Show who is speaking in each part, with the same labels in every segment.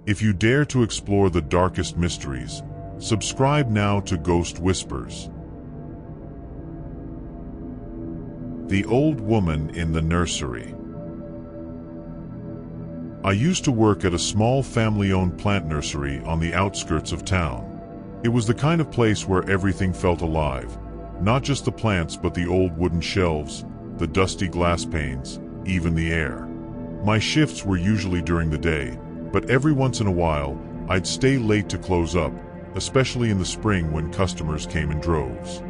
Speaker 1: If you dare to explore the darkest mysteries, subscribe now to Ghost Whispers. The Old Woman in the Nursery. I used to work at a small family-owned plant nursery on the outskirts of town. It was the kind of place where everything felt alive, not just the plants but the old wooden shelves, the dusty glass panes, even the air. My shifts were usually during the day, but every once in a while, I'd stay late to close up, especially in the spring when customers came in droves.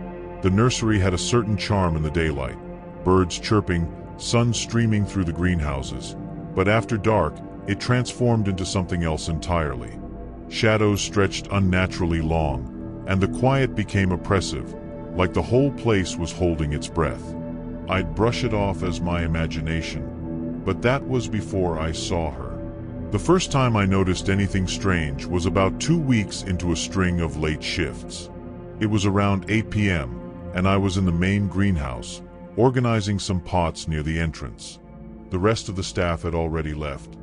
Speaker 1: The nursery had a certain charm in the daylight, birds chirping, sun streaming through the greenhouses, but after dark, it transformed into something else entirely. Shadows stretched unnaturally long, and the quiet became oppressive, like the whole place was holding its breath. I'd brush it off as my imagination, but that was before I saw her. The first time I noticed anything strange was about 2 weeks into a string of late shifts. It was around 8 p.m., and I was in the main greenhouse, organizing some pots near the entrance. The rest of the staff had already left,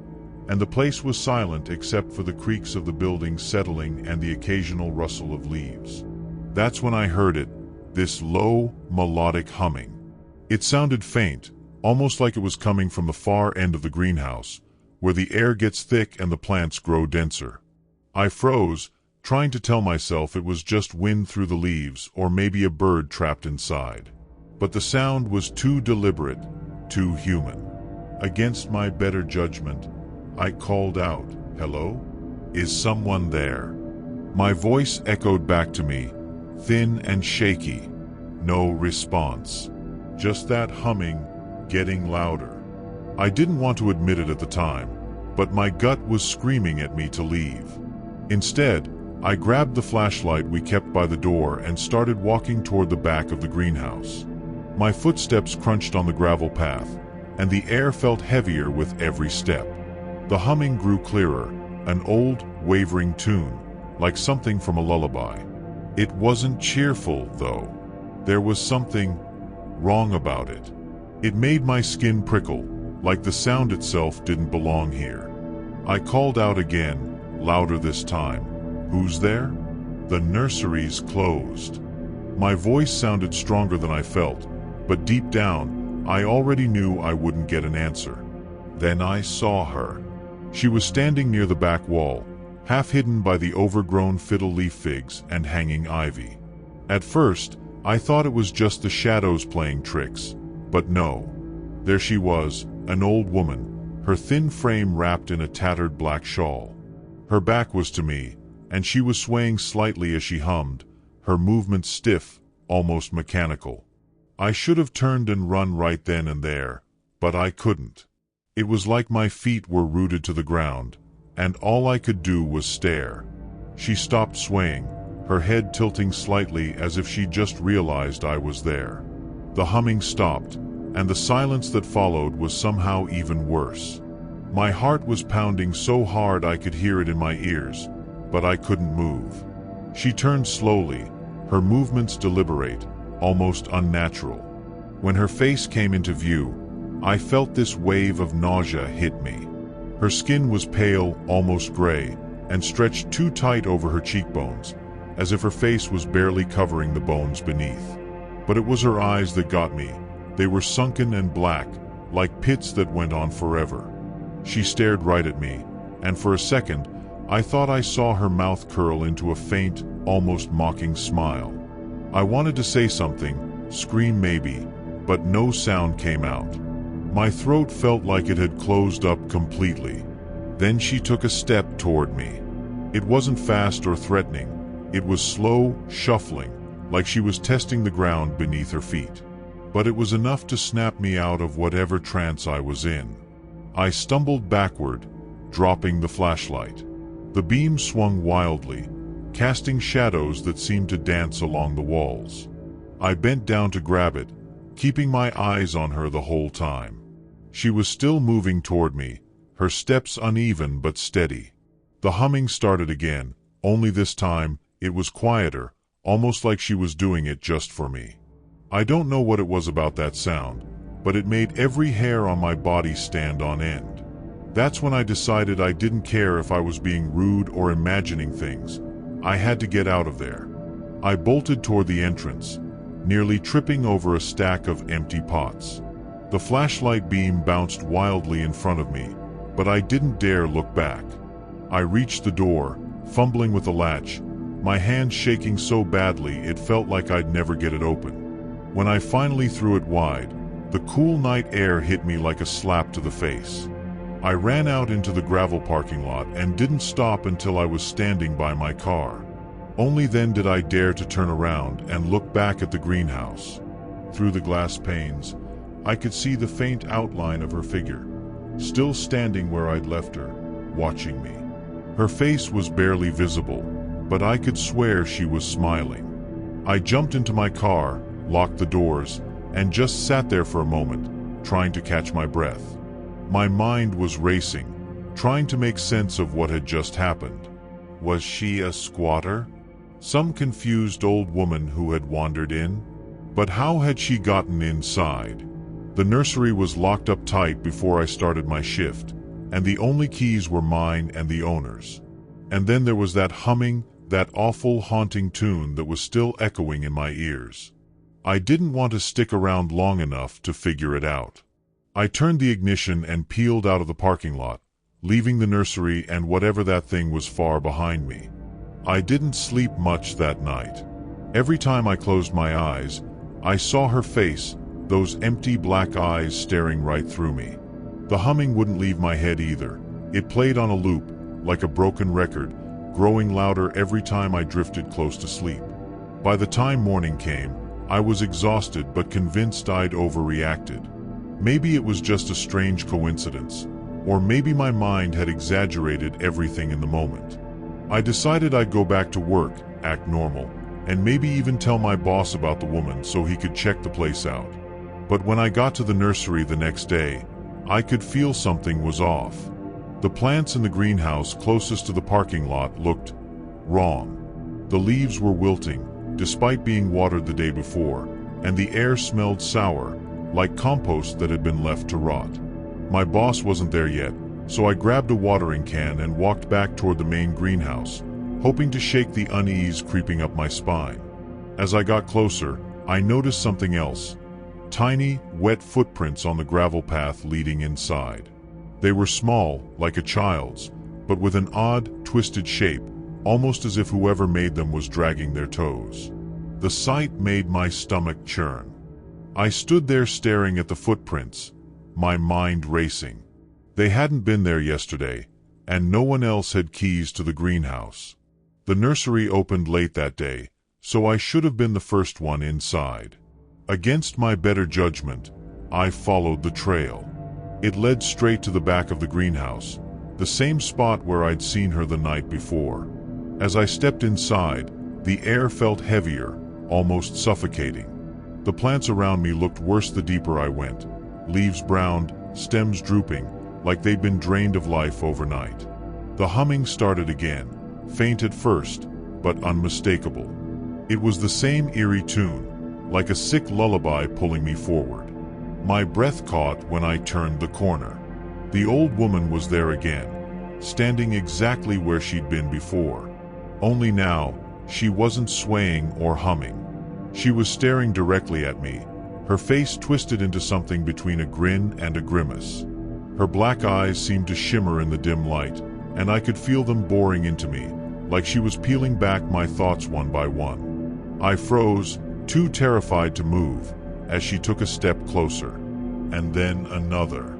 Speaker 1: and the place was silent except for the creaks of the building settling and the occasional rustle of leaves. That's when I heard it, this low, melodic humming. It sounded faint, almost like it was coming from the far end of the greenhouse, where the air gets thick and the plants grow denser. I froze, trying to tell myself it was just wind through the leaves or maybe a bird trapped inside. But the sound was too deliberate, too human. Against my better judgment, I called out, "Hello? Is someone there?" My voice echoed back to me, thin and shaky. No response. Just that humming, getting louder. I didn't want to admit it at the time, but my gut was screaming at me to leave. Instead, I grabbed the flashlight we kept by the door and started walking toward the back of the greenhouse. My footsteps crunched on the gravel path, and the air felt heavier with every step. The humming grew clearer, an old, wavering tune, like something from a lullaby. It wasn't cheerful, though. There was something wrong about it. It made my skin prickle, like the sound itself didn't belong here. I called out again, louder this time. "Who's there?" The nursery's closed. My voice sounded stronger than I felt, but deep down, I already knew I wouldn't get an answer. Then I saw her. She was standing near the back wall, half hidden by the overgrown fiddle leaf figs and hanging ivy. At first, I thought it was just the shadows playing tricks, but no. There she was, an old woman, her thin frame wrapped in a tattered black shawl. Her back was to me, and she was swaying slightly as she hummed, her movements stiff, almost mechanical. I should have turned and run right then and there, but I couldn't. It was like my feet were rooted to the ground, and all I could do was stare. She stopped swaying, her head tilting slightly as if she just realized I was there. The humming stopped, and the silence that followed was somehow even worse. My heart was pounding so hard I could hear it in my ears, but I couldn't move. She turned slowly, her movements deliberate, almost unnatural. When her face came into view, I felt this wave of nausea hit me. Her skin was pale, almost gray, and stretched too tight over her cheekbones, as if her face was barely covering the bones beneath. But it was her eyes that got me. They were sunken and black, like pits that went on forever. She stared right at me, and for a second, I thought I saw her mouth curl into a faint, almost mocking smile. I wanted to say something, scream maybe, but no sound came out. My throat felt like it had closed up completely. Then she took a step toward me. It wasn't fast or threatening. It was slow, shuffling, like she was testing the ground beneath her feet. But it was enough to snap me out of whatever trance I was in. I stumbled backward, dropping the flashlight. The beam swung wildly, casting shadows that seemed to dance along the walls. I bent down to grab it, keeping my eyes on her the whole time. She was still moving toward me, her steps uneven but steady. The humming started again, only this time, it was quieter, almost like she was doing it just for me. I don't know what it was about that sound, but it made every hair on my body stand on end. That's when I decided I didn't care if I was being rude or imagining things. I had to get out of there. I bolted toward the entrance, nearly tripping over a stack of empty pots. The flashlight beam bounced wildly in front of me, but I didn't dare look back. I reached the door, fumbling with the latch, my hand shaking so badly it felt like I'd never get it open. When I finally threw it wide, the cool night air hit me like a slap to the face. I ran out into the gravel parking lot and didn't stop until I was standing by my car. Only then did I dare to turn around and look back at the greenhouse. Through the glass panes, I could see the faint outline of her figure, still standing where I'd left her, watching me. Her face was barely visible, but I could swear she was smiling. I jumped into my car, locked the doors, and just sat there for a moment, trying to catch my breath. My mind was racing, trying to make sense of what had just happened. Was she a squatter? Some confused old woman who had wandered in? But how had she gotten inside? The nursery was locked up tight before I started my shift, and the only keys were mine and the owner's. And then there was that humming, that awful haunting tune that was still echoing in my ears. I didn't want to stick around long enough to figure it out. I turned the ignition and peeled out of the parking lot, leaving the nursery and whatever that thing was far behind me. I didn't sleep much that night. Every time I closed my eyes, I saw her face, those empty black eyes staring right through me. The humming wouldn't leave my head either. It played on a loop, like a broken record, growing louder every time I drifted close to sleep. By the time morning came, I was exhausted but convinced I'd overreacted. Maybe it was just a strange coincidence, or maybe my mind had exaggerated everything in the moment. I decided I'd go back to work, act normal, and maybe even tell my boss about the woman so he could check the place out. But when I got to the nursery the next day, I could feel something was off. The plants in the greenhouse closest to the parking lot looked wrong. The leaves were wilting, despite being watered the day before, and the air smelled sour, like compost that had been left to rot. My boss wasn't there yet, so I grabbed a watering can and walked back toward the main greenhouse, hoping to shake the unease creeping up my spine. As I got closer, I noticed something else. Tiny, wet footprints on the gravel path leading inside. They were small, like a child's, but with an odd, twisted shape, almost as if whoever made them was dragging their toes. The sight made my stomach churn. I stood there staring at the footprints, my mind racing. They hadn't been there yesterday, and no one else had keys to the greenhouse. The nursery opened late that day, so I should have been the first one inside. Against my better judgment, I followed the trail. It led straight to the back of the greenhouse, the same spot where I'd seen her the night before. As I stepped inside, the air felt heavier, almost suffocating. The plants around me looked worse the deeper I went, leaves browned, stems drooping, like they'd been drained of life overnight. The humming started again, faint at first, but unmistakable. It was the same eerie tune, like a sick lullaby pulling me forward. My breath caught when I turned the corner. The old woman was there again, standing exactly where she'd been before. Only now, she wasn't swaying or humming. She was staring directly at me, her face twisted into something between a grin and a grimace. Her black eyes seemed to shimmer in the dim light, and I could feel them boring into me, like she was peeling back my thoughts one by one. I froze, too terrified to move, as she took a step closer, and then another.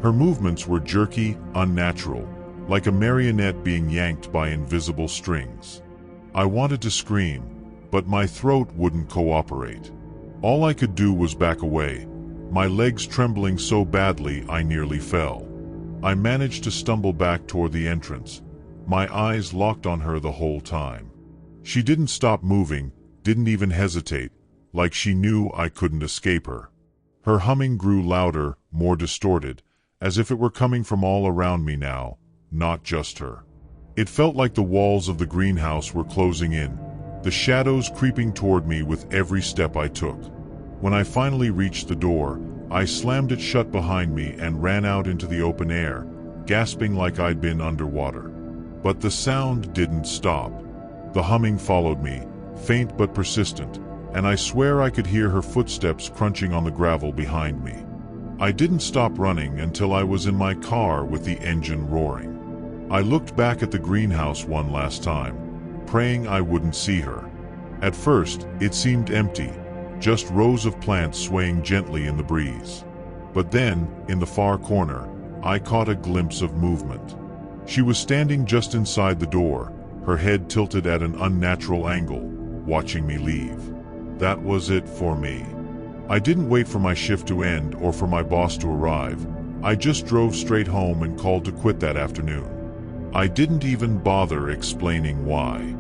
Speaker 1: Her movements were jerky, unnatural, like a marionette being yanked by invisible strings. I wanted to scream, but my throat wouldn't cooperate. All I could do was back away, my legs trembling so badly I nearly fell. I managed to stumble back toward the entrance, my eyes locked on her the whole time. She didn't stop moving, didn't even hesitate, like she knew I couldn't escape her. Her humming grew louder, more distorted, as if it were coming from all around me now, not just her. It felt like the walls of the greenhouse were closing in, the shadows creeping toward me with every step I took. When I finally reached the door, I slammed it shut behind me and ran out into the open air, gasping like I'd been underwater. But the sound didn't stop. The humming followed me, faint but persistent, and I swear I could hear her footsteps crunching on the gravel behind me. I didn't stop running until I was in my car with the engine roaring. I looked back at the greenhouse one last time, praying I wouldn't see her. At first, it seemed empty, just rows of plants swaying gently in the breeze. But then, in the far corner, I caught a glimpse of movement. She was standing just inside the door, her head tilted at an unnatural angle, watching me leave. That was it for me. I didn't wait for my shift to end or for my boss to arrive. I just drove straight home and called to quit that afternoon. I didn't even bother explaining why.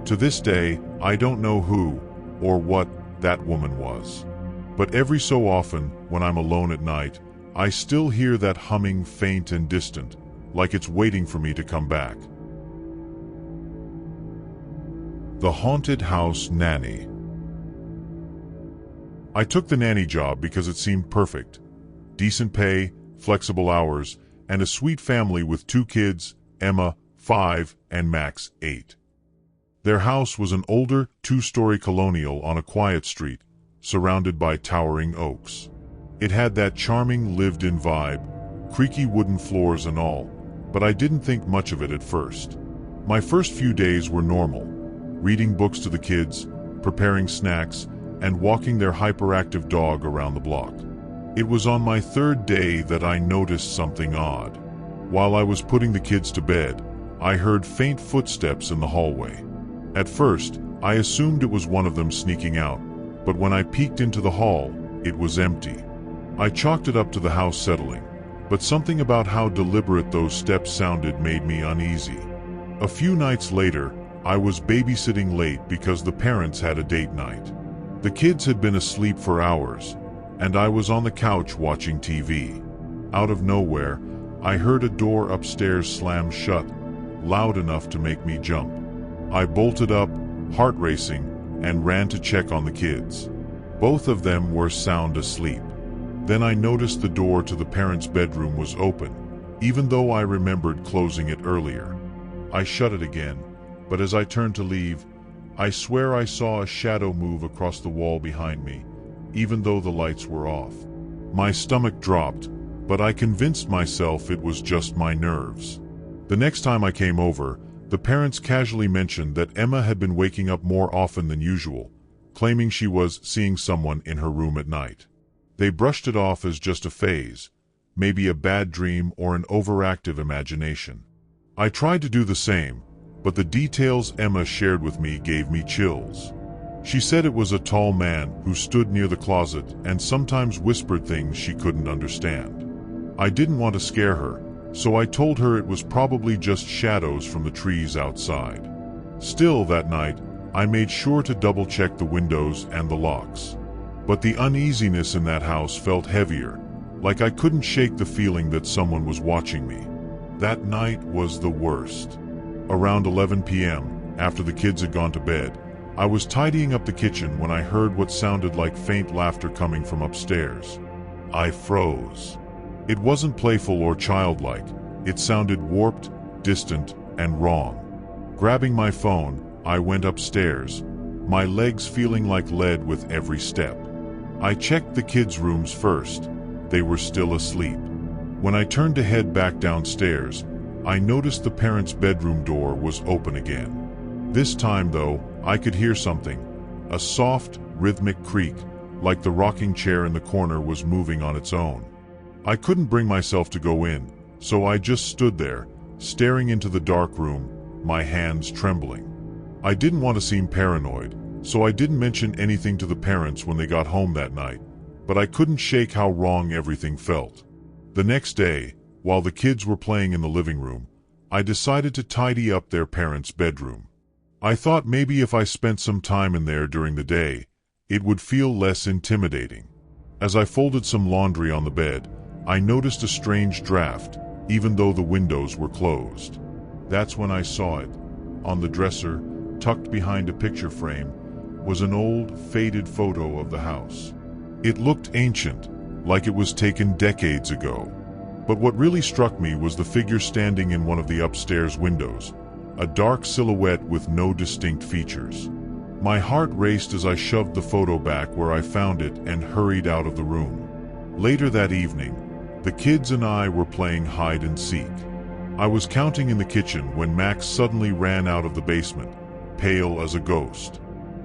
Speaker 1: To this day, I don't know who or what that woman was. But every so often, when I'm alone at night, I still hear that humming faint and distant, like it's waiting for me to come back. The Haunted House Nanny. I took the nanny job because it seemed perfect. Decent pay, flexible hours, and a sweet family with 2 kids, Emma, 5, and Max, 8. Their house was an older, 2-story colonial on a quiet street, surrounded by towering oaks. It had that charming lived-in vibe, creaky wooden floors and all, but I didn't think much of it at first. My first few days were normal, reading books to the kids, preparing snacks, and walking their hyperactive dog around the block. It was on my 3rd day that I noticed something odd. While I was putting the kids to bed, I heard faint footsteps in the hallway. At first, I assumed it was one of them sneaking out, but when I peeked into the hall, it was empty. I chalked it up to the house settling, but something about how deliberate those steps sounded made me uneasy. A few nights later, I was babysitting late because the parents had a date night. The kids had been asleep for hours, and I was on the couch watching TV. Out of nowhere, I heard a door upstairs slam shut, loud enough to make me jump. I bolted up, heart racing, and ran to check on the kids. Both of them were sound asleep. Then I noticed the door to the parents' bedroom was open, even though I remembered closing it earlier. I shut it again, but as I turned to leave, I swear I saw a shadow move across the wall behind me, even though the lights were off. My stomach dropped, but I convinced myself it was just my nerves. The next time I came over, the parents casually mentioned that Emma had been waking up more often than usual, claiming she was seeing someone in her room at night. They brushed it off as just a phase, maybe a bad dream or an overactive imagination. I tried to do the same, but the details Emma shared with me gave me chills. She said it was a tall man who stood near the closet and sometimes whispered things she couldn't understand. I didn't want to scare her, so I told her it was probably just shadows from the trees outside. Still, that night, I made sure to double-check the windows and the locks. But the uneasiness in that house felt heavier, like I couldn't shake the feeling that someone was watching me. That night was the worst. Around 11 p.m., after the kids had gone to bed, I was tidying up the kitchen when I heard what sounded like faint laughter coming from upstairs. I froze. It wasn't playful or childlike. It sounded warped, distant, and wrong. Grabbing my phone, I went upstairs, my legs feeling like lead with every step. I checked the kids' rooms first. They were still asleep. When I turned to head back downstairs, I noticed the parents' bedroom door was open again. This time, though, I could hear something, a soft, rhythmic creak, like the rocking chair in the corner was moving on its own. I couldn't bring myself to go in, so I just stood there, staring into the dark room, my hands trembling. I didn't want to seem paranoid, so I didn't mention anything to the parents when they got home that night, but I couldn't shake how wrong everything felt. The next day, while the kids were playing in the living room, I decided to tidy up their parents' bedroom. I thought maybe if I spent some time in there during the day, it would feel less intimidating. As I folded some laundry on the bed, I noticed a strange draft, even though the windows were closed. That's when I saw it. On the dresser, tucked behind a picture frame, was an old, faded photo of the house. It looked ancient, like it was taken decades ago. But what really struck me was the figure standing in one of the upstairs windows, a dark silhouette with no distinct features. My heart raced as I shoved the photo back where I found it and hurried out of the room. Later that evening, the kids and I were playing hide and seek. I was counting in the kitchen when Max suddenly ran out of the basement, pale as a ghost.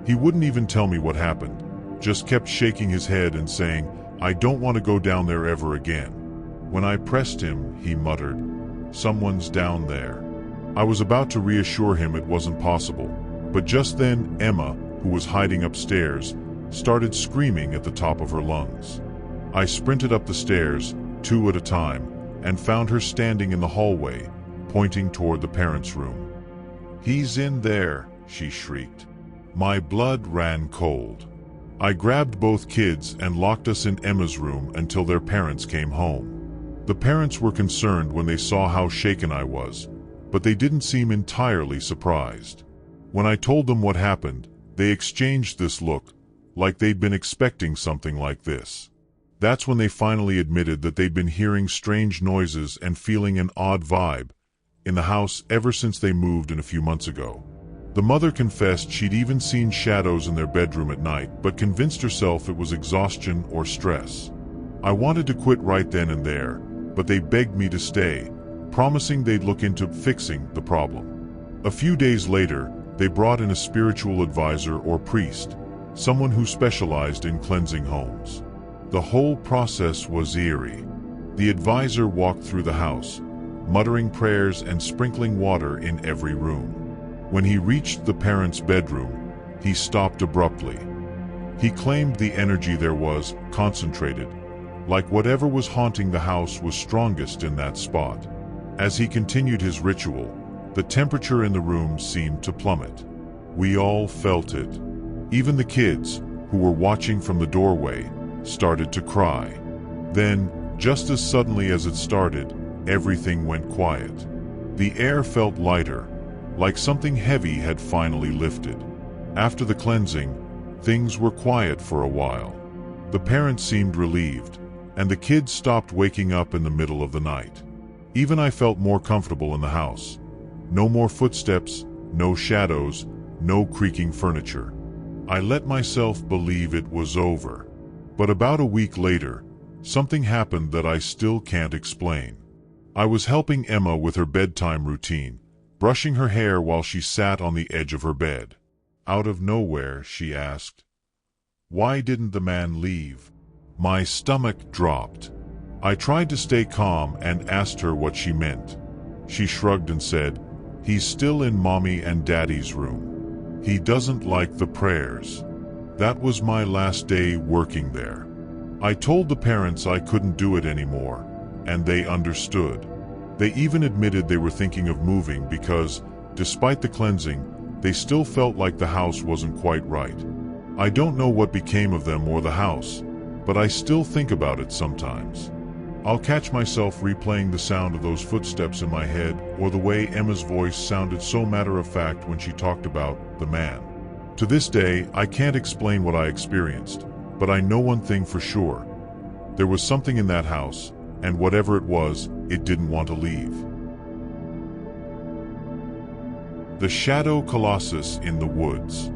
Speaker 1: He wouldn't even tell me what happened, just kept shaking his head and saying, "I don't want to go down there ever again." When I pressed him, he muttered, "Someone's down there." I was about to reassure him it wasn't possible, but just then Emma, who was hiding upstairs, started screaming at the top of her lungs. I sprinted up the stairs, 2 at a time, and found her standing in the hallway, pointing toward the parents' room. "He's in there," she shrieked. My blood ran cold. I grabbed both kids and locked us in Emma's room until their parents came home. The parents were concerned when they saw how shaken I was, but they didn't seem entirely surprised. When I told them what happened, they exchanged this look, like they'd been expecting something like this. That's when they finally admitted that they'd been hearing strange noises and feeling an odd vibe in the house ever since they moved in a few months ago. The mother confessed she'd even seen shadows in their bedroom at night, but convinced herself it was exhaustion or stress. I wanted to quit right then and there, but they begged me to stay, promising they'd look into fixing the problem. A few days later, they brought in a spiritual advisor or priest, someone who specialized in cleansing homes. The whole process was eerie. The advisor walked through the house, muttering prayers and sprinkling water in every room. When he reached the parents' bedroom, he stopped abruptly. He claimed the energy there was concentrated, like whatever was haunting the house was strongest in that spot. As he continued his ritual, the temperature in the room seemed to plummet. We all felt it. Even the kids, who were watching from the doorway, started to cry. Then, just as suddenly as it started, everything went quiet. The air felt lighter, like something heavy had finally lifted. After the cleansing, things were quiet for a while. The parents seemed relieved, and the kids stopped waking up in the middle of the night. Even I felt more comfortable in the house. No more footsteps, no shadows, no creaking furniture. I let myself believe it was over. But about a week later, something happened that I still can't explain. I was helping Emma with her bedtime routine, brushing her hair while she sat on the edge of her bed. Out of nowhere, she asked, "Why didn't the man leave?" My stomach dropped. I tried to stay calm and asked her what she meant. She shrugged and said, "He's still in Mommy and Daddy's room. He doesn't like the prayers." That was my last day working there. I told the parents I couldn't do it anymore, and they understood. They even admitted they were thinking of moving because, despite the cleansing, they still felt like the house wasn't quite right. I don't know what became of them or the house, but I still think about it sometimes. I'll catch myself replaying the sound of those footsteps in my head, or the way Emma's voice sounded so matter-of-fact when she talked about the man. To this day, I can't explain what I experienced, but I know one thing for sure. There was something in that house, and whatever it was, it didn't want to leave. The shadow colossus in the woods.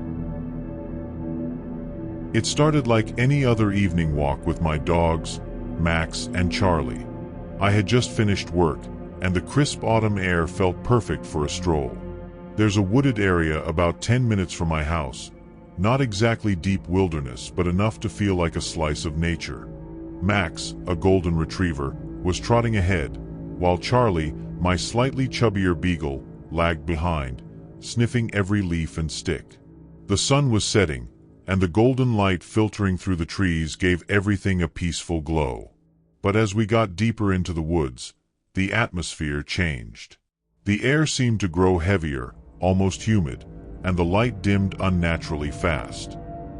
Speaker 1: It started like any other evening walk with my dogs, Max and Charlie. I had just finished work, and the crisp autumn air felt perfect for a stroll. There's a wooded area about 10 minutes from my house, not exactly deep wilderness, but enough to feel like a slice of nature. Max, a golden retriever, was trotting ahead, while Charlie, my slightly chubbier beagle, lagged behind, sniffing every leaf and stick. The sun was setting, and the golden light filtering through the trees gave everything a peaceful glow. But as we got deeper into the woods, the atmosphere changed. The air seemed to grow heavier, almost humid, and the light dimmed unnaturally fast.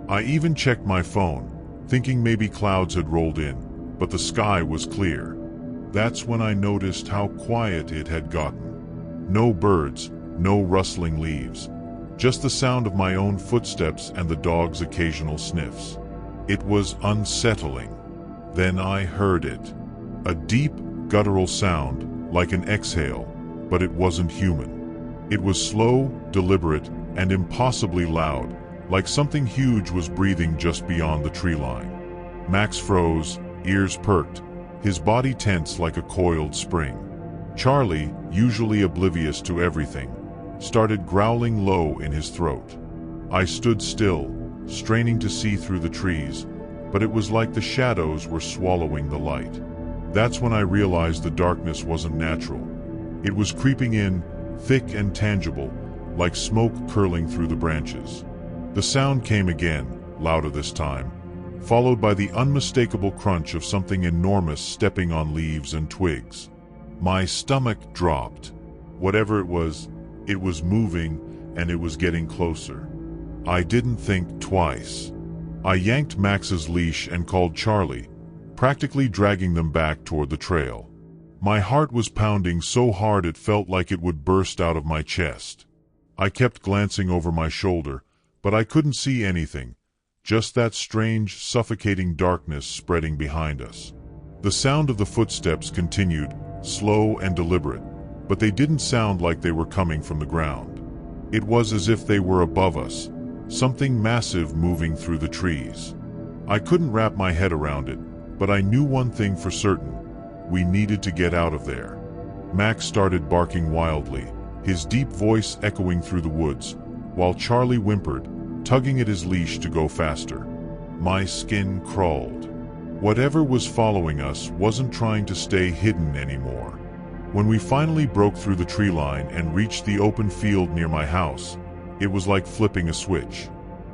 Speaker 1: I even checked my phone, thinking maybe clouds had rolled in, but the sky was clear. That's when I noticed how quiet it had gotten. No birds, no rustling leaves, just the sound of my own footsteps and the dog's occasional sniffs. It was unsettling. Then I heard it. A deep, guttural sound, like an exhale, but it wasn't human. It was slow, deliberate, and impossibly loud, like something huge was breathing just beyond the tree line. Max froze, ears perked, his body tense like a coiled spring. Charlie, usually oblivious to everything, started growling low in his throat. I stood still, straining to see through the trees, but it was like the shadows were swallowing the light. That's when I realized the darkness wasn't natural. It was creeping in, thick and tangible, like smoke curling through the branches. The sound came again, louder this time, followed by the unmistakable crunch of something enormous stepping on leaves and twigs. My stomach dropped. Whatever it was moving, and it was getting closer. I didn't think twice. I yanked Max's leash and called Charlie, practically dragging them back toward the trail. My heart was pounding so hard it felt like it would burst out of my chest. I kept glancing over my shoulder, but I couldn't see anything, just that strange, suffocating darkness spreading behind us. The sound of the footsteps continued, slow and deliberate, but they didn't sound like they were coming from the ground. It was as if they were above us, something massive moving through the trees. I couldn't wrap my head around it, but I knew one thing for certain: we needed to get out of there. Max started barking wildly, his deep voice echoing through the woods, while Charlie whimpered, tugging at his leash to go faster. My skin crawled. Whatever was following us wasn't trying to stay hidden anymore. When we finally broke through the tree line and reached the open field near my house, it was like flipping a switch.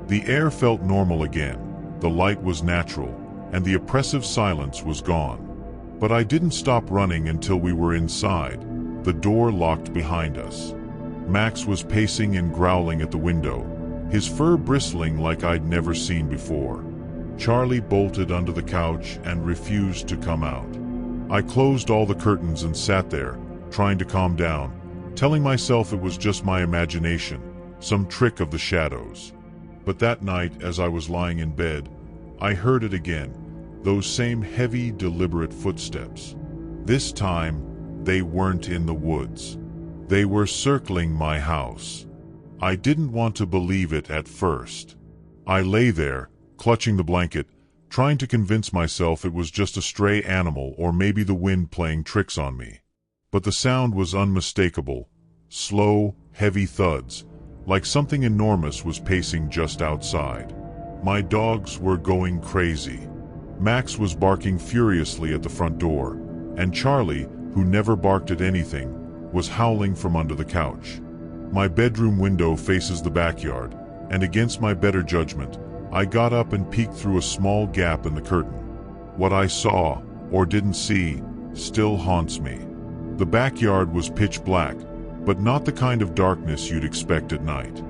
Speaker 1: The air felt normal again, the light was natural, and the oppressive silence was gone. But I didn't stop running until we were inside, the door locked behind us. Max was pacing and growling at the window, his fur bristling like I'd never seen before. Charlie bolted under the couch and refused to come out. I closed all the curtains and sat there, trying to calm down, telling myself it was just my imagination, some trick of the shadows. But that night, as I was lying in bed, I heard it again, those same heavy, deliberate footsteps. This time, they weren't in the woods. They were circling my house. I didn't want to believe it at first. I lay there, clutching the blanket, trying to convince myself it was just a stray animal or maybe the wind playing tricks on me. But the sound was unmistakable, slow, heavy thuds, like something enormous was pacing just outside. My dogs were going crazy. Max was barking furiously at the front door, and Charlie, who never barked at anything, was howling from under the couch. My bedroom window faces the backyard, and against my better judgment, I got up and peeked through a small gap in the curtain. What I saw, or didn't see, still haunts me. The backyard was pitch black, but not the kind of darkness you'd expect at night.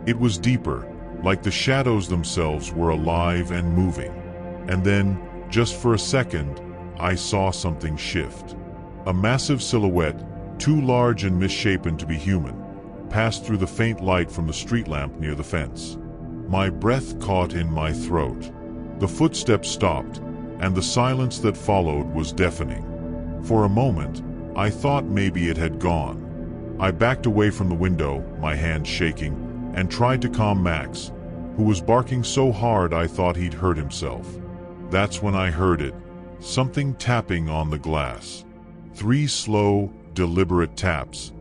Speaker 1: It was deeper, like the shadows themselves were alive and moving. And then, just for a second, I saw something shift. A massive silhouette, too large and misshapen to be human, passed through the faint light from the street lamp near the fence. My breath caught in my throat. The footsteps stopped, and the silence that followed was deafening. For a moment, I thought maybe it had gone. I backed away from the window, my hands shaking, and tried to calm Max, who was barking so hard I thought he'd hurt himself. That's when I heard it, something tapping on the glass. 3 slow, deliberate taps,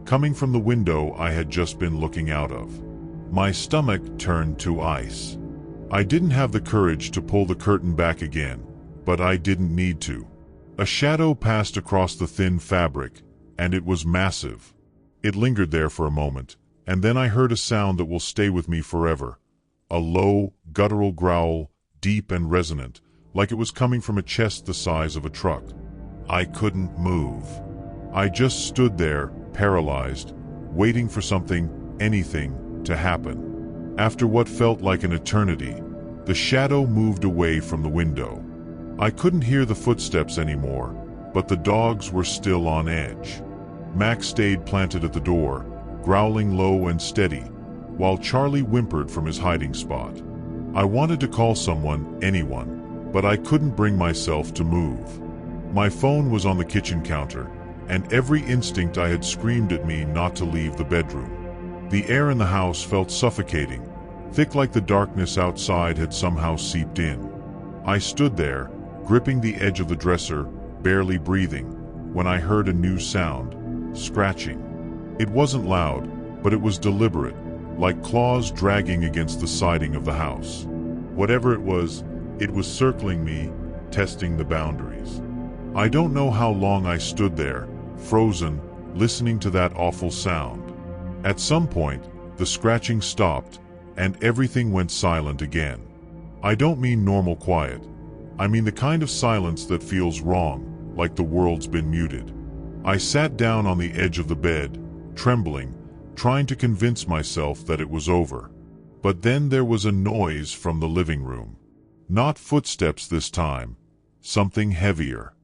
Speaker 1: coming from the window I had just been looking out of. My stomach turned to ice. I didn't have the courage to pull the curtain back again, but I didn't need to. A shadow passed across the thin fabric, and it was massive. It lingered there for a moment, and then I heard a sound that will stay with me forever. A low, guttural growl, deep and resonant, like it was coming from a chest the size of a truck. I couldn't move. I just stood there, paralyzed, waiting for something, anything, to happen. After what felt like an eternity, the shadow moved away from the window. I couldn't hear the footsteps anymore, but the dogs were still on edge. Max stayed planted at the door, growling low and steady, while Charlie whimpered from his hiding spot. I wanted to call someone, anyone, but I couldn't bring myself to move. My phone was on the kitchen counter, and every instinct I had screamed at me not to leave the bedroom. The air in the house felt suffocating, thick like the darkness outside had somehow seeped in. I stood there, gripping the edge of the dresser, barely breathing, when I heard a new sound, scratching. It wasn't loud, but it was deliberate, like claws dragging against the siding of the house. Whatever it was circling me, testing the boundaries. I don't know how long I stood there, frozen, listening to that awful sound. At some point, the scratching stopped, and everything went silent again. I don't mean normal quiet. I mean the kind of silence that feels wrong, like the world's been muted. I sat down on the edge of the bed, trembling, trying to convince myself that it was over. But then there was a noise from the living room. Not footsteps this time, something heavier.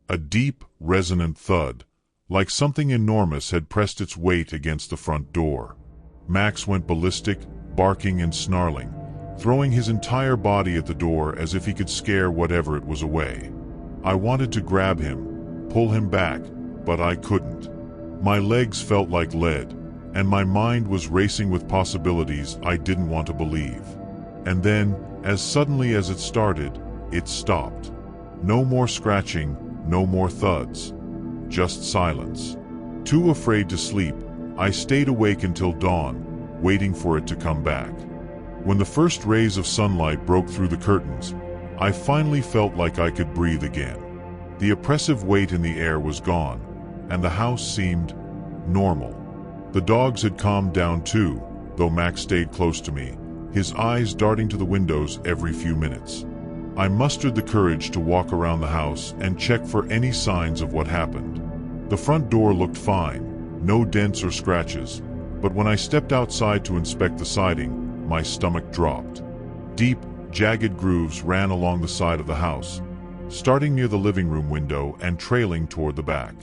Speaker 1: A deep, resonant thud, like something enormous had pressed its weight against the front door. Max went ballistic, barking and snarling, throwing his entire body at the door as if he could scare whatever it was away. I wanted to grab him, pull him back, but I couldn't. My legs felt like lead, and my mind was racing with possibilities I didn't want to believe. And then, as suddenly as it started, it stopped. No more scratching, no more thuds. Just silence. Too afraid to sleep, I stayed awake until dawn, waiting for it to come back. When the first rays of sunlight broke through the curtains, I finally felt like I could breathe again. The oppressive weight in the air was gone, and the house seemed normal. The dogs had calmed down too, though Max stayed close to me, his eyes darting to the windows every few minutes. I mustered the courage to walk around the house and check for any signs of what happened. The front door looked fine, no dents or scratches, but when I stepped outside to inspect the siding, my stomach dropped. Deep, jagged grooves ran along the side of the house, starting near the living room window and trailing toward the back.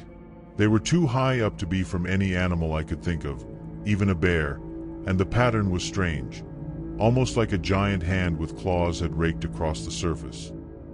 Speaker 1: They were too high up to be from any animal I could think of, even a bear, and the pattern was strange, almost like a giant hand with claws had raked across the surface.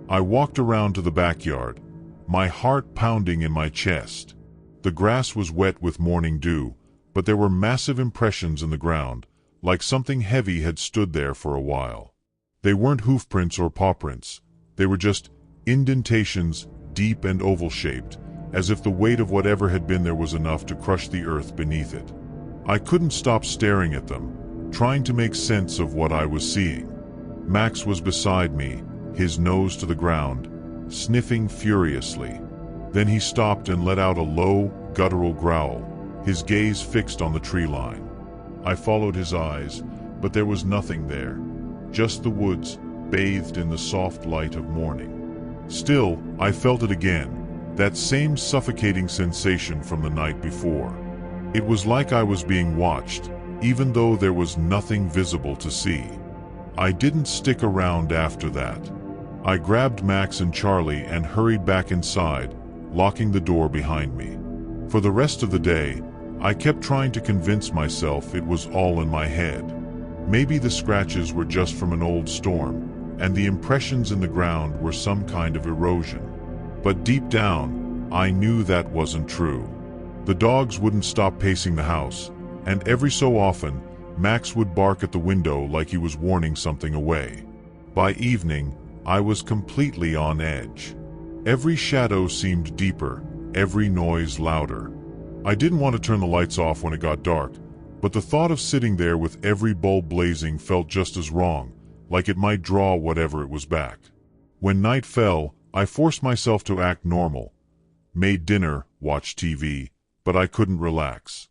Speaker 1: I walked around to the backyard, my heart pounding in my chest. The grass was wet with morning dew, but there were massive impressions in the ground, like something heavy had stood there for a while. They weren't hoof prints or paw prints. They were just indentations, deep and oval-shaped, as if the weight of whatever had been there was enough to crush the earth beneath it. I couldn't stop staring at them, trying to make sense of what I was seeing. Max was beside me, his nose to the ground, sniffing furiously. Then he stopped and let out a low, guttural growl, his gaze fixed on the tree line. I followed his eyes, but there was nothing there, just the woods, bathed in the soft light of morning. Still, I felt it again, that same suffocating sensation from the night before. It was like I was being watched, even though there was nothing visible to see. I didn't stick around after that. I grabbed Max and Charlie and hurried back inside, locking the door behind me. For the rest of the day, I kept trying to convince myself it was all in my head. Maybe the scratches were just from an old storm, and the impressions in the ground were some kind of erosion. But deep down, I knew that wasn't true. The dogs wouldn't stop pacing the house, and every so often, Max would bark at the window like he was warning something away. By evening, I was completely on edge. Every shadow seemed deeper, every noise louder. I didn't want to turn the lights off when it got dark, but the thought of sitting there with every bulb blazing felt just as wrong, like it might draw whatever it was back. When night fell, I forced myself to act normal. Made dinner, watched TV, but I couldn't relax.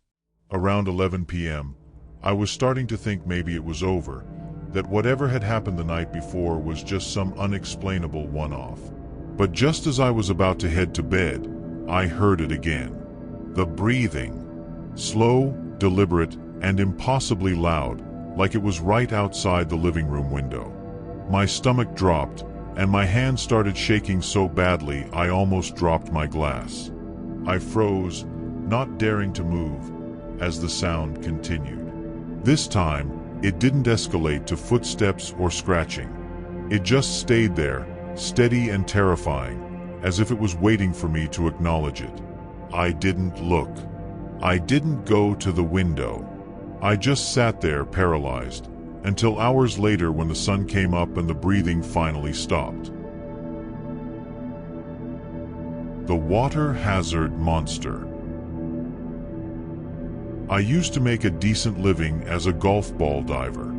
Speaker 1: Around 11 p.m., I was starting to think maybe it was over, that whatever had happened the night before was just some unexplainable one-off. But just as I was about to head to bed, I heard it again. The breathing. Slow, deliberate, and impossibly loud, like it was right outside the living room window. My stomach dropped, and my hand started shaking so badly I almost dropped my glass. I froze, not daring to move, as the sound continued. This time, it didn't escalate to footsteps or scratching. It just stayed there, steady and terrifying, as if it was waiting for me to acknowledge it. I didn't look. I didn't go to the window. I just sat there paralyzed, until hours later when the sun came up and the breathing finally stopped. The water hazard monster. I used to make a decent living as a golf ball diver.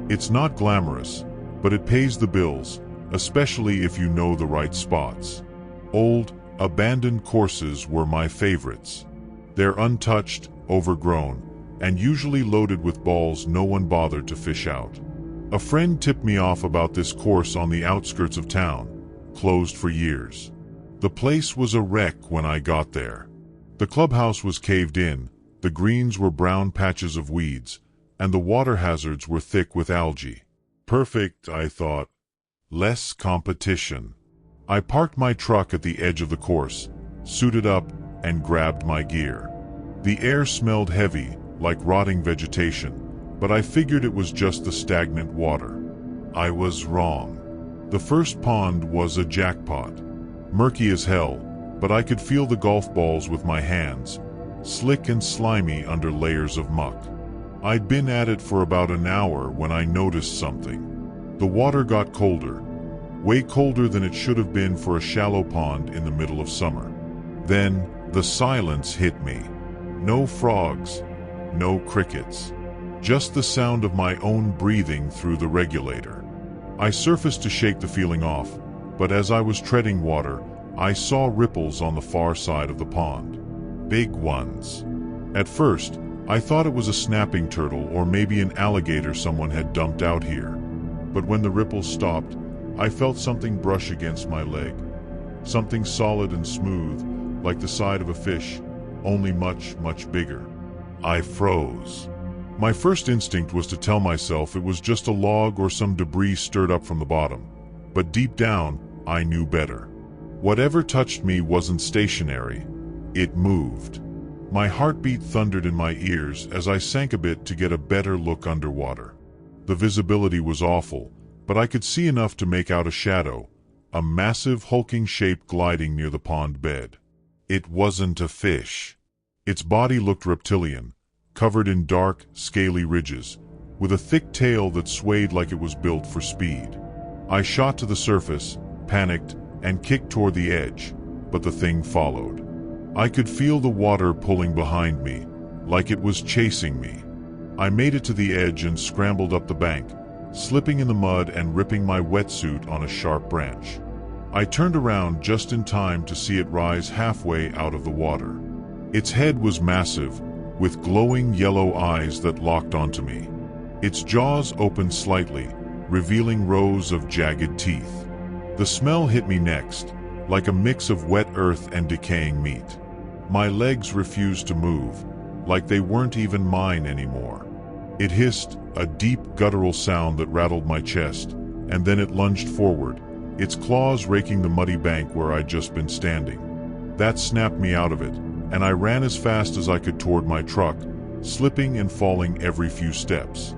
Speaker 1: It's not glamorous, but it pays the bills, especially if you know the right spots. Old, abandoned courses were my favorites. They're untouched, overgrown, and usually loaded with balls no one bothered to fish out. A friend tipped me off about this course on the outskirts of town, closed for years. The place was a wreck when I got there. The clubhouse was caved in, the greens were brown patches of weeds, and the water hazards were thick with algae. Perfect, I thought. Less competition. I parked my truck at the edge of the course, suited up, and grabbed my gear. The air smelled heavy, like rotting vegetation, but I figured it was just the stagnant water. I was wrong. The first pond was a jackpot. Murky as hell, but I could feel the golf balls with my hands, slick and slimy under layers of muck. I'd been at it for about an hour when I noticed something. The water got colder, way colder than it should have been for a shallow pond in the middle of summer. Then, the silence hit me. No frogs, no crickets. Just the sound of my own breathing through the regulator. I surfaced to shake the feeling off, but as I was treading water, I saw ripples on the far side of the pond. Big ones. At first, I thought it was a snapping turtle or maybe an alligator someone had dumped out here. But when the ripples stopped, I felt something brush against my leg. Something solid and smooth, like the side of a fish, only much, much bigger. I froze. My first instinct was to tell myself it was just a log or some debris stirred up from the bottom. But deep down, I knew better. Whatever touched me wasn't stationary. It moved. My heartbeat thundered in my ears as I sank a bit to get a better look underwater. The visibility was awful, but I could see enough to make out a shadow, a massive hulking shape gliding near the pond bed. It wasn't a fish. Its body looked reptilian, covered in dark, scaly ridges, with a thick tail that swayed like it was built for speed. I shot to the surface, panicked, and kicked toward the edge, but the thing followed. I could feel the water pulling behind me, like it was chasing me. I made it to the edge and scrambled up the bank, slipping in the mud and ripping my wetsuit on a sharp branch. I turned around just in time to see it rise halfway out of the water. Its head was massive, with glowing yellow eyes that locked onto me. Its jaws opened slightly, revealing rows of jagged teeth. The smell hit me next, like a mix of wet earth and decaying meat. My legs refused to move, like they weren't even mine anymore. It hissed, a deep guttural sound that rattled my chest, and then it lunged forward, its claws raking the muddy bank where I'd just been standing. That snapped me out of it, and I ran as fast as I could toward my truck, slipping and falling every few steps.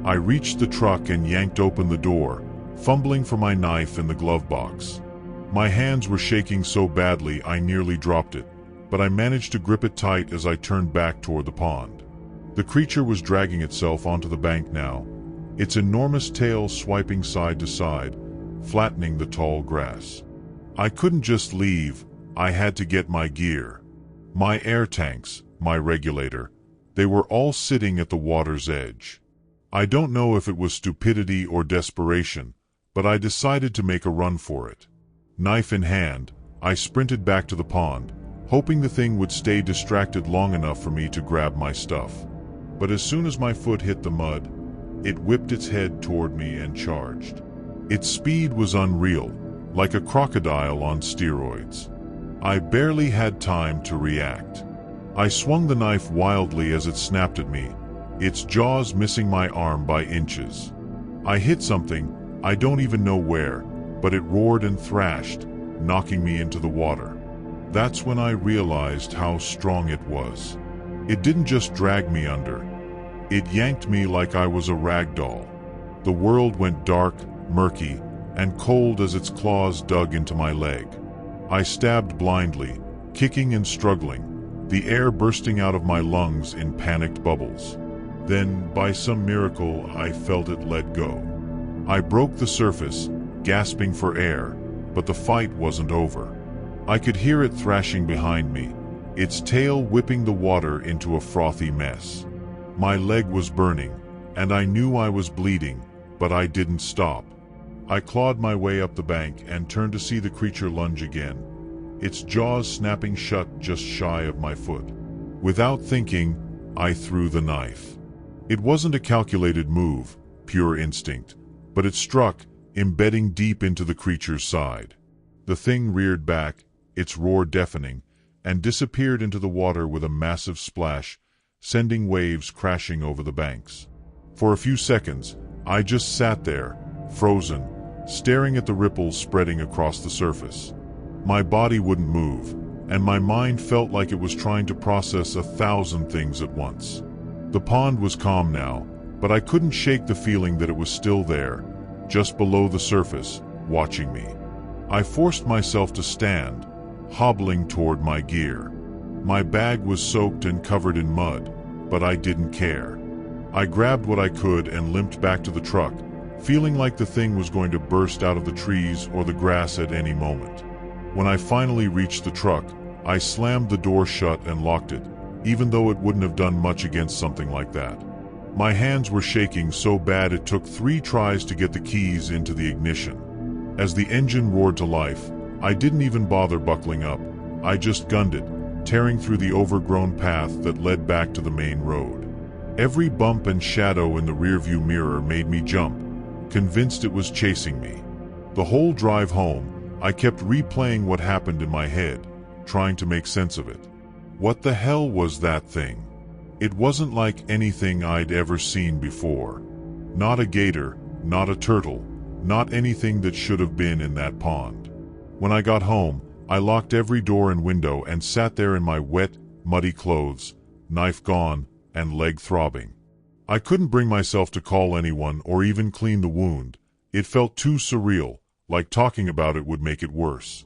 Speaker 1: I reached the truck and yanked open the door, fumbling for my knife in the glove box. My hands were shaking so badly I nearly dropped it, but I managed to grip it tight as I turned back toward the pond. The creature was dragging itself onto the bank now, its enormous tail swiping side to side, flattening the tall grass. I couldn't just leave, I had to get my gear. My air tanks, my regulator, they were all sitting at the water's edge. I don't know if it was stupidity or desperation, but I decided to make a run for it. Knife in hand, I sprinted back to the pond, hoping the thing would stay distracted long enough for me to grab my stuff. But as soon as my foot hit the mud, it whipped its head toward me and charged. Its speed was unreal, like a crocodile on steroids. I barely had time to react. I swung the knife wildly as it snapped at me, its jaws missing my arm by inches. I hit something, I don't even know where, but it roared and thrashed, knocking me into the water. That's when I realized how strong it was. It didn't just drag me under. It yanked me like I was a rag doll. The world went dark, murky, and cold as its claws dug into my leg. I stabbed blindly, kicking and struggling, the air bursting out of my lungs in panicked bubbles. Then, by some miracle, I felt it let go. I broke the surface, gasping for air, but the fight wasn't over. I could hear it thrashing behind me, its tail whipping the water into a frothy mess. My leg was burning, and I knew I was bleeding, but I didn't stop. I clawed my way up the bank and turned to see the creature lunge again, its jaws snapping shut just shy of my foot. Without thinking, I threw the knife. It wasn't a calculated move, pure instinct, but it struck, embedding deep into the creature's side. The thing reared back, its roar deafening, and disappeared into the water with a massive splash, sending waves crashing over the banks. For a few seconds, I just sat there, frozen, staring at the ripples spreading across the surface. My body wouldn't move, and my mind felt like it was trying to process 1,000 things at once. The pond was calm now, but I couldn't shake the feeling that it was still there, just below the surface, watching me. I forced myself to stand, hobbling toward my gear. My bag was soaked and covered in mud, but I didn't care. I grabbed what I could and limped back to the truck, feeling like the thing was going to burst out of the trees or the grass at any moment. When I finally reached the truck, I slammed the door shut and locked it, even though it wouldn't have done much against something like that. My hands were shaking so bad it took 3 tries to get the keys into the ignition. As the engine roared to life, I didn't even bother buckling up. I just gunned it, tearing through the overgrown path that led back to the main road. Every bump and shadow in the rearview mirror made me jump, convinced it was chasing me. The whole drive home, I kept replaying what happened in my head, trying to make sense of it. What the hell was that thing? It wasn't like anything I'd ever seen before. Not a gator, not a turtle, not anything that should have been in that pond. When I got home, I locked every door and window and sat there in my wet, muddy clothes, knife gone, and leg throbbing. I couldn't bring myself to call anyone or even clean the wound. It felt too surreal, like talking about it would make it worse.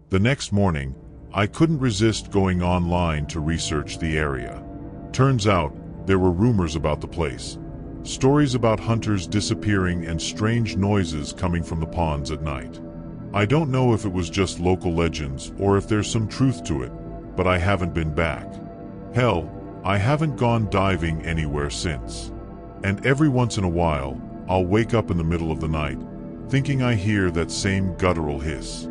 Speaker 1: The next morning, I couldn't resist going online to research the area. Turns out, there were rumors about the place. Stories about hunters disappearing and strange noises coming from the ponds at night. I don't know if it was just local legends or if there's some truth to it, but I haven't been back. Hell, I haven't gone diving anywhere since. And every once in a while, I'll wake up in the middle of the night, thinking I hear that same guttural hiss.